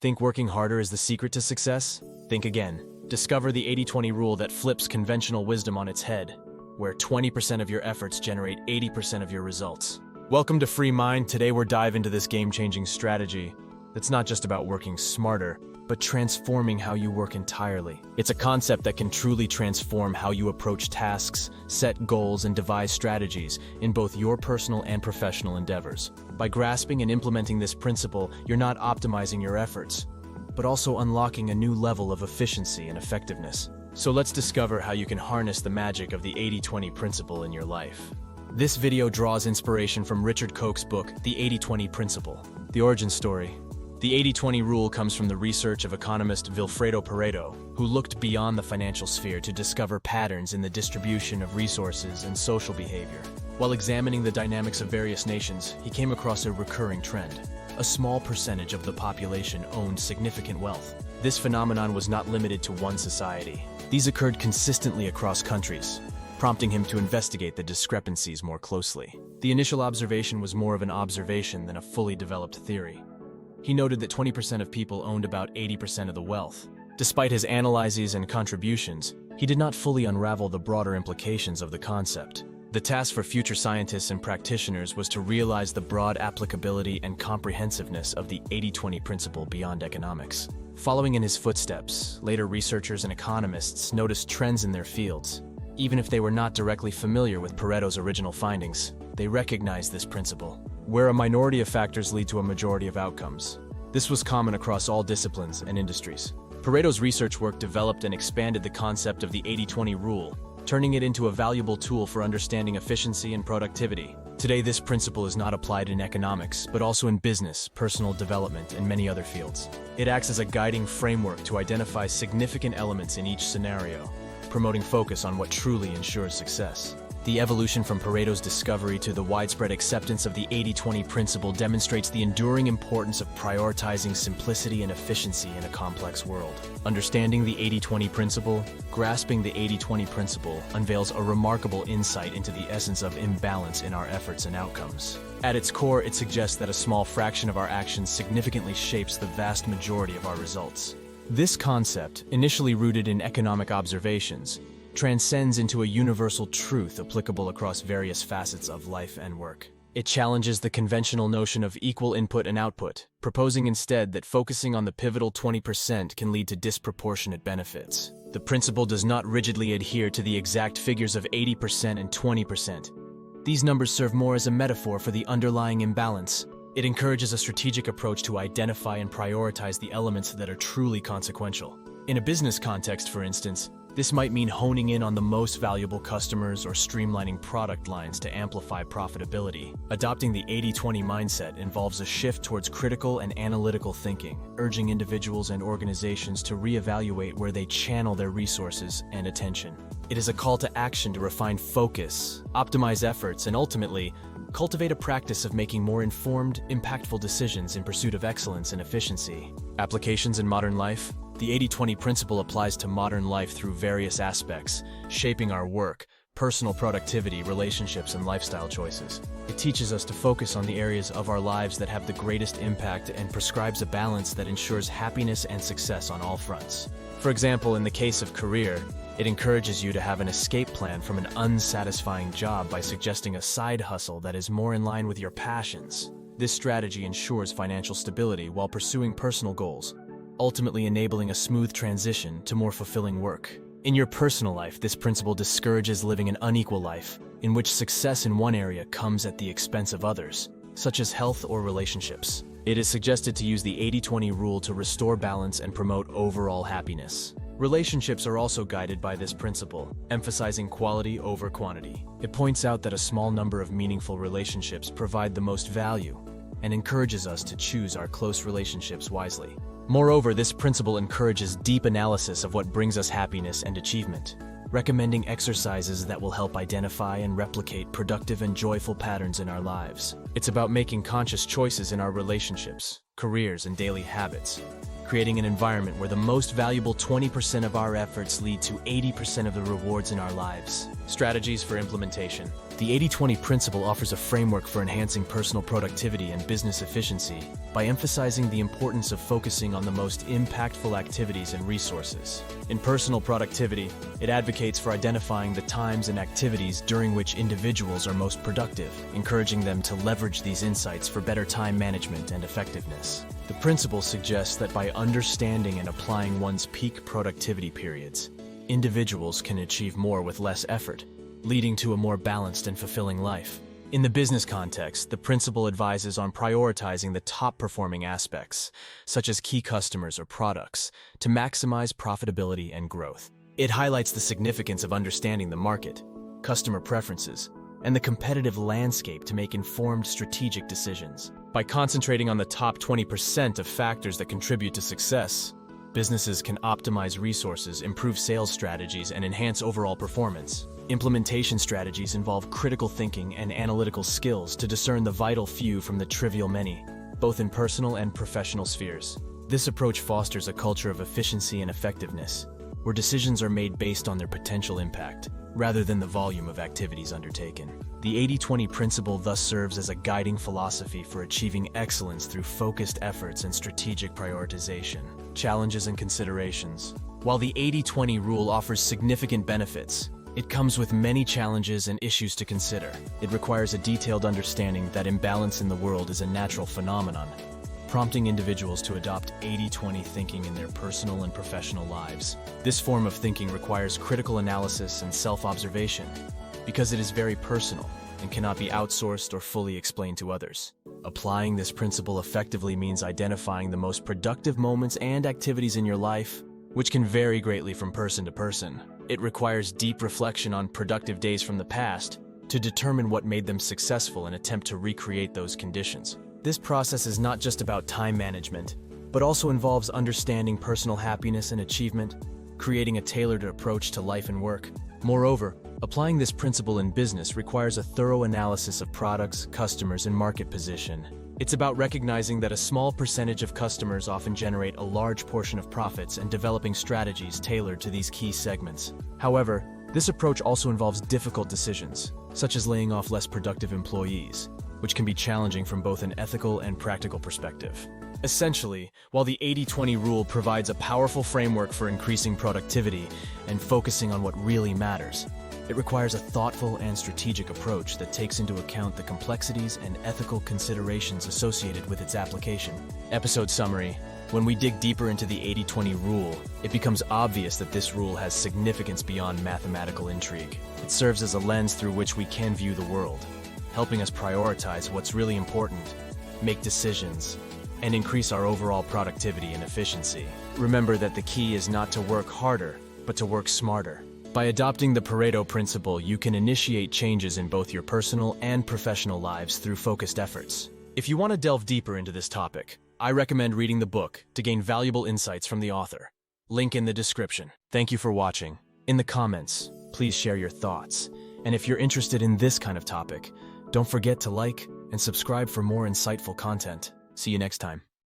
Think working harder is the secret to success? Think again. Discover the 80-20 rule that flips conventional wisdom on its head, where 20% of your efforts generate 80% of your results. Welcome to Free Mind. Today we're dive into this game-changing strategy that's not just about working smarter, but transforming how you work entirely. It's a concept that can truly transform how you approach tasks, set goals, and devise strategies in both your personal and professional endeavors. By grasping and implementing this principle, you're not optimizing your efforts, but also unlocking a new level of efficiency and effectiveness. So let's discover how you can harness the magic of the 80-20 principle in your life. This video draws inspiration from Richard Koch's book, The 80-20 Principle. The origin story. The 80-20 rule comes from the research of economist Vilfredo Pareto, who looked beyond the financial sphere to discover patterns in the distribution of resources and social behavior. While examining the dynamics of various nations, he came across a recurring trend. A small percentage of the population owned significant wealth. This phenomenon was not limited to one society. These occurred consistently across countries, prompting him to investigate the discrepancies more closely. The initial observation was more of an observation than a fully developed theory. He noted that 20% of people owned about 80% of the wealth. Despite his analyses and contributions, he did not fully unravel the broader implications of the concept. The task for future scientists and practitioners was to realize the broad applicability and comprehensiveness of the 80-20 principle beyond economics. Following in his footsteps, later researchers and economists noticed trends in their fields. Even if they were not directly familiar with Pareto's original findings, they recognized this principle, where a minority of factors lead to a majority of outcomes. This was common across all disciplines and industries. Pareto's research work developed and expanded the concept of the 80-20 rule, turning it into a valuable tool for understanding efficiency and productivity. Today, this principle is not applied in economics, but also in business, personal development, and many other fields. It acts as a guiding framework to identify significant elements in each scenario, promoting focus on what truly ensures success. The evolution from Pareto's discovery to the widespread acceptance of the 80-20 principle demonstrates the enduring importance of prioritizing simplicity and efficiency in a complex world. Understanding the 80-20 principle, grasping the 80-20 principle, unveils a remarkable insight into the essence of imbalance in our efforts and outcomes. At its core, it suggests that a small fraction of our actions significantly shapes the vast majority of our results. This concept, initially rooted in economic observations, transcends into a universal truth applicable across various facets of life and work. It challenges the conventional notion of equal input and output, proposing instead that focusing on the pivotal 20% can lead to disproportionate benefits. The principle does not rigidly adhere to the exact figures of 80% and 20%. These numbers serve more as a metaphor for the underlying imbalance. It encourages a strategic approach to identify and prioritize the elements that are truly consequential. In a business context, for instance, this might mean honing in on the most valuable customers or streamlining product lines to amplify profitability. Adopting the 80-20 mindset involves a shift towards critical and analytical thinking, urging individuals and organizations to reevaluate where they channel their resources and attention. It is a call to action to refine focus, optimize efforts, and ultimately, cultivate a practice of making more informed, impactful decisions in pursuit of excellence and efficiency. Applications in modern life. The 80-20 principle applies to modern life through various aspects, shaping our work, personal productivity, relationships, and lifestyle choices. It teaches us to focus on the areas of our lives that have the greatest impact and prescribes a balance that ensures happiness and success on all fronts. For example, in the case of career, it encourages you to have an escape plan from an unsatisfying job by suggesting a side hustle that is more in line with your passions. This strategy ensures financial stability while pursuing personal goals, ultimately enabling a smooth transition to more fulfilling work. In your personal life, this principle discourages living an unequal life, in which success in one area comes at the expense of others, such as health or relationships. It is suggested to use the 80-20 rule to restore balance and promote overall happiness. Relationships are also guided by this principle, emphasizing quality over quantity. It points out that a small number of meaningful relationships provide the most value and encourages us to choose our close relationships wisely. Moreover, this principle encourages deep analysis of what brings us happiness and achievement, recommending exercises that will help identify and replicate productive and joyful patterns in our lives. It's about making conscious choices in our relationships, careers, and daily habits, creating an environment where the most valuable 20% of our efforts lead to 80% of the rewards in our lives. Strategies for implementation. The 80-20 principle offers a framework for enhancing personal productivity and business efficiency by emphasizing the importance of focusing on the most impactful activities and resources. In personal productivity, it advocates for identifying the times and activities during which individuals are most productive, encouraging them to leverage these insights for better time management and effectiveness. The principle suggests that by understanding and applying one's peak productivity periods, individuals can achieve more with less effort, leading to a more balanced and fulfilling life. In the business context, the principle advises on prioritizing the top-performing aspects, such as key customers or products, to maximize profitability and growth. It highlights the significance of understanding the market, customer preferences, and the competitive landscape to make informed strategic decisions. By concentrating on the top 20% of factors that contribute to success, businesses can optimize resources, improve sales strategies, and enhance overall performance. Implementation strategies involve critical thinking and analytical skills to discern the vital few from the trivial many, both in personal and professional spheres. This approach fosters a culture of efficiency and effectiveness, where decisions are made based on their potential impact, rather than the volume of activities undertaken. The 80-20 principle thus serves as a guiding philosophy for achieving excellence through focused efforts and strategic prioritization. Challenges and considerations. While the 80-20 rule offers significant benefits, it comes with many challenges and issues to consider. It requires a detailed understanding that imbalance in the world is a natural phenomenon, prompting individuals to adopt 80-20 thinking in their personal and professional lives. This form of thinking requires critical analysis and self-observation, because it is very personal and cannot be outsourced or fully explained to others. Applying this principle effectively means identifying the most productive moments and activities in your life, which can vary greatly from person to person. It requires deep reflection on productive days from the past to determine what made them successful and attempt to recreate those conditions. This process is not just about time management, but also involves understanding personal happiness and achievement, creating a tailored approach to life and work. Moreover, applying this principle in business requires a thorough analysis of products, customers, and market position. It's about recognizing that a small percentage of customers often generate a large portion of profits and developing strategies tailored to these key segments. However, this approach also involves difficult decisions, such as laying off less productive employees, which can be challenging from both an ethical and practical perspective. Essentially, while the 80-20 rule provides a powerful framework for increasing productivity and focusing on what really matters, it requires a thoughtful and strategic approach that takes into account the complexities and ethical considerations associated with its application. Episode summary. When we dig deeper into the 80-20 rule, it becomes obvious that this rule has significance beyond mathematical intrigue. It serves as a lens through which we can view the world, helping us prioritize what's really important, make decisions, and increase our overall productivity and efficiency. Remember that the key is not to work harder, but to work smarter. By adopting the Pareto principle, you can initiate changes in both your personal and professional lives through focused efforts. If you want to delve deeper into this topic, I recommend reading the book to gain valuable insights from the author. Link in the description. Thank you for watching. In the comments, please share your thoughts. And if you're interested in this kind of topic, don't forget to like and subscribe for more insightful content. See you next time.